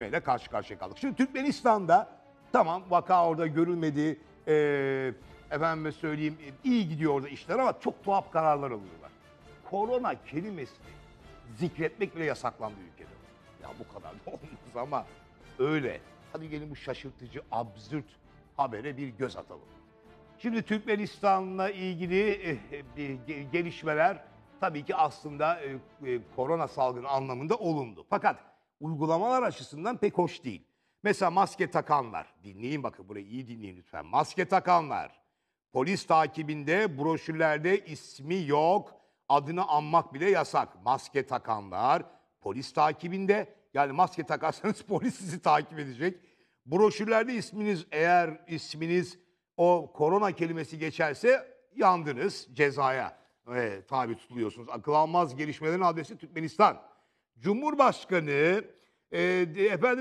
ile karşı karşıya kaldık. Şimdi Türkmenistan'da tamam vaka orada görülmedi. Efendime söyleyeyim iyi gidiyor orada işler ama çok tuhaf kararlar alıyorlar. Korona kelimesini zikretmek bile yasaklandı ülkede. Ya bu kadar da olmaz ama öyle. Hadi gelin bu şaşırtıcı, absürt habere bir göz atalım. Şimdi Türkmenistan'la ilgili gelişmeler tabii ki aslında korona salgını anlamında olumlu. Fakat uygulamalar açısından pek hoş değil. Mesela maske takanlar, dinleyin bakın burayı iyi dinleyin lütfen. Maske takanlar, polis takibinde broşürlerde ismi yok, adını anmak bile yasak. Maske takanlar, polis takibinde, yani maske takarsanız polis sizi takip edecek. Broşürlerde isminiz, eğer isminiz o korona kelimesi geçerse yandınız, cezaya tabi tutuluyorsunuz. Akıl almaz gelişmelerin adresi Türkmenistan. Cumhurbaşkanı efendim